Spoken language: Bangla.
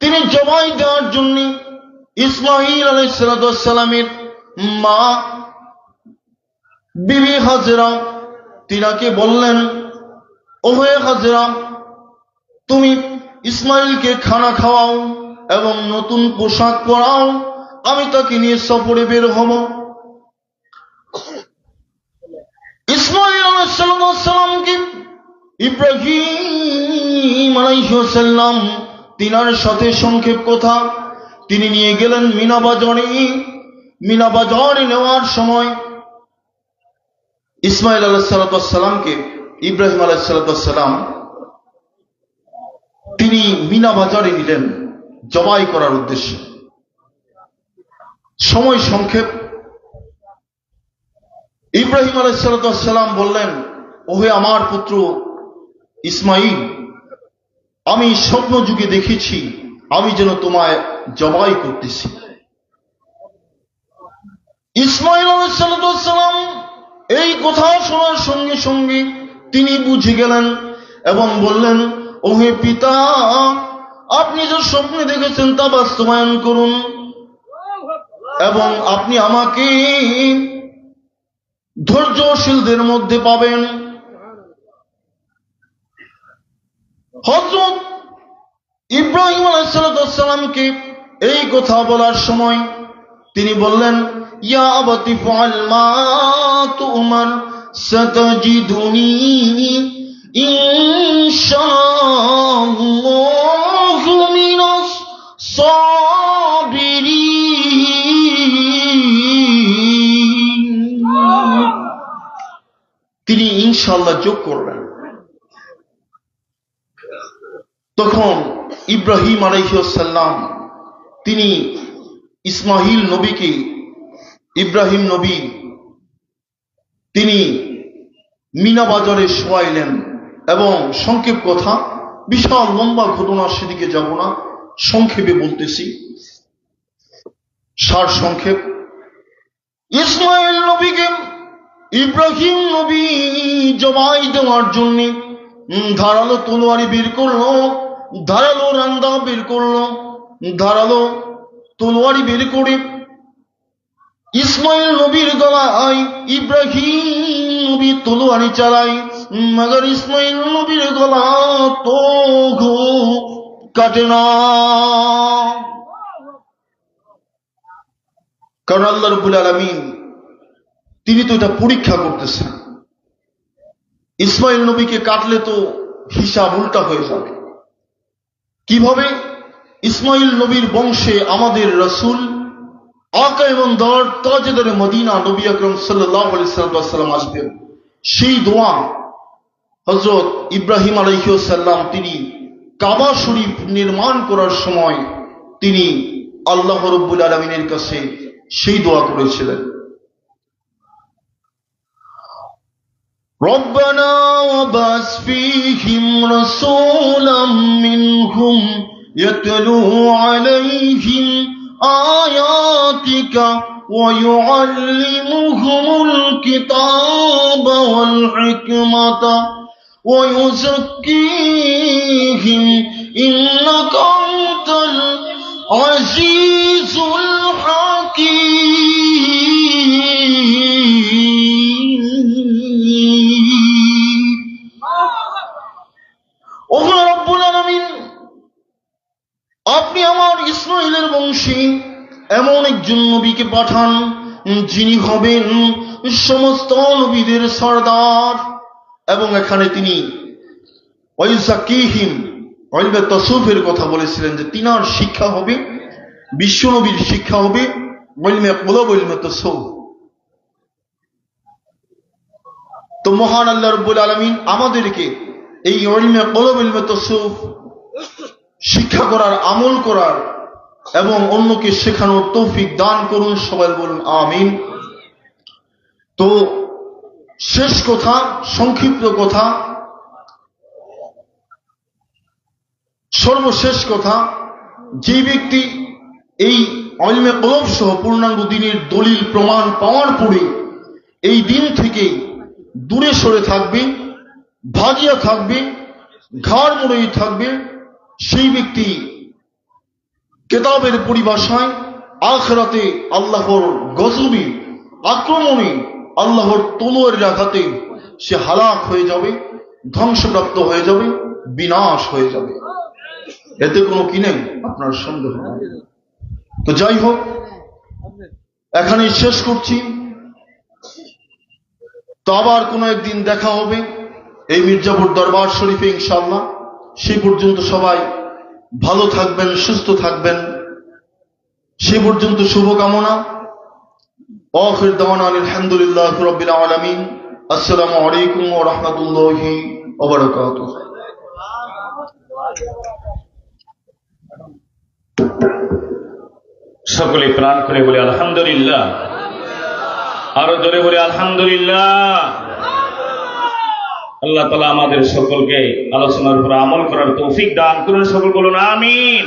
তিনি জবাই দেওয়ার জন্য ইসমাঈল আলাইহিস সালামের মা বিবি হাজেরা তিনাকে বললেন, ওহে হাজেরা, তুমি ইসমাঈলকে খানা খাওয়াও এবং নতুন পোশাক পরাও, আমি তাকে নিয়ে সফরে বের হব। ইসমাঈল আলাইহিস সালামকে ইব্রাহিম আলাইহিস সালাম তিনার সাথে সংক্ষেপ কথা তিনি নিয়ে গেলেন মিনা বাজারে। মিনা বাজারে নেওয়ার সময় ইসমাঈল আলাইহিস সালামকে ইব্রাহিম আলাইহিস সালাম তিনি মিনা বাজারে নিলেন জবাই করার উদ্দেশ্যে। সময় সংক্ষেপ। ইব্রাহিম আলাইহিস সালাম বললেন, ওহে আমার পুত্র ইসমাঈল, আমি স্বপ্ন যুগে দেখেছি আমি যেন তোমায় জবাই করতেছি। ইসমাঈল আলাইহিস সালাম এই কথা শোনার সঙ্গে সঙ্গে তিনি বুঝে গেলেন এবং বললেন, ওহে পিতা, আপনি যে স্বপ্নে দেখেছেন তা বাস্তবায়ন করুন এবং আপনি আমাকে ধৈর্যশীলদের মধ্যে পাবেন। হযরত ইব্রাহিম আলাইহিস সালামকে এই কথা বলার সময় তিনি বললেন, ইয়া আবাতি ফাআল মা তুমার সাতাজিদুনি ইনশাআল্লাহু মিনাস সাবিরিন। তিনি ইনশাআল্লাহ যোগ করলেন। তখন ইব্রাহিম আলাইহিস সালাম তিনি ইসমাঈল নবীকে, ইব্রাহিম নবী তিনি মিনা বাজারে শোয়াইলেন এবং সংক্ষেপ কথা, বিশাল লম্বা ঘটনা, সেদিকে যাব না, সংক্ষেপে বলতেছি, সার সংক্ষেপ। ইসমাঈল নবীকে ইব্রাহিম নবী জবাই দেওয়ার জন্য ধারালো তলোয়ারি বের করলো, ধারালো রান্দা বের করলো, ধারালো তলোয়ারি বের করে ইসমাঈল নবীর গলায় ইব্রাহিম নবী তলোয়ারি চালায়, মগর ইসমাঈল নবীর গলা তো কাটে না। কারণ আল্লাহ রাব্বুল আলামিন তিনি তো এটা পরীক্ষা করতেছেন। ইসমাঈল নবীকে কাটলে তো হিসাব উল্টা হয়ে যাবে। কিভাবে? ইসমাঈল নবীর বংশে আমাদের রাসূল আকা এবং তাজেদারে মদিনা নবী আকরাম সাল্লাল্লাহু আলাইহি ওয়াসাল্লাম আসবেন। সেই দোয়া হযরত ইব্রাহিম আলাইহিস সালাম তিনি কাবা শরীফ নির্মাণ করার সময় তিনি আল্লাহ রাব্বুল আলামিনের কাছে সেই দোয়া করেছিলেন, রব্বানা ওয়াবাস ফীহিম রাসূলাম মিনহুম ইয়াতলু আলাইহিম আয়াতিকা ওয়া ইউআল্লিমুহুমুল কিতাবা ওয়াল হিকমাতা ওয়া ইউযাক্কিহিম ইন্নাকা আনতাল আজিজুল হাকীম। ওহে রব্বুল আলামিন, আপনি আমার ইসমাঈলের বংশী এমন একজন নবীকে পাঠান যিনি হবেন সমস্ত নবীদের সরদার। এবং এখানে তিনি ওয়াইযাক্কিহিম ইলমে তাসাউফের কথা বলেছিলেন যে তিনার শিক্ষা হবে, বিশ্ব নবীর শিক্ষা হবে ইলমে কুলুব, ইলমে তাসাউফ। তো মহান আল্লাহ রাব্বুল আলামিন আমাদেরকে এই ইলমে কুলুব, ইলমে তাসাউফ শিক্ষা করার, আমল করার এবং অন্যকে শেখানোর তৌফিক দান করুন। সবাই বলুন আমিন। তো শেষ কথা, সংক্ষিপ্ত কথা, সর্বশেষ কথা, যে ব্যক্তি এই ইলমে কুলুব সহ পূর্ণাঙ্গ দ্বীনের দলিল প্রমাণ পাওয়ার পরে এই দিন থেকে দূরে সরে থাকবে, ভাগিয়া থাকবে, ঘাড় মুড়িয়ে থাকবে, সেই ব্যক্তি কেতাবের পরিভাষায় আখিরাতে আল্লাহর গজবে, আক্রমণে, আল্লাহর তলোয়ারের আঘাতে সে হালাক হয়ে যাবে, ধ্বংসপ্রাপ্ত হয়ে যাবে, বিনাশ হয়ে যাবে। এতে কোনো কি নেই, আপনার সন্দেহ নেই। তো যাই হোক, এখানেই শেষ করছি। তো আবার কোনো একদিন দেখা হবে এই মির্জাপুর দরবার শরীফে ইনশাআল্লাহ। সেই পর্যন্ত সবাই ভালো থাকবেন, সুস্থ থাকবেন। সে পর্যন্ত শুভকামনা। আখির দাওয়ানা আলহামদুলিল্লাহি রাব্বিল আলামিন। আসসালামু আলাইকুম ওয়া রাহমাতুল্লাহি ওয়া বারাকাতুহু। সকলে প্রাণ করে বলে আলহামদুলিল্লাহ। আরো জোরে বলে আলহামদুলিল্লাহ। আল্লাহ তাআলা আমাদের সকলকে আলোচনার উপর আমল করার তৌফিক দান করুন। সকল বলুন আমিন।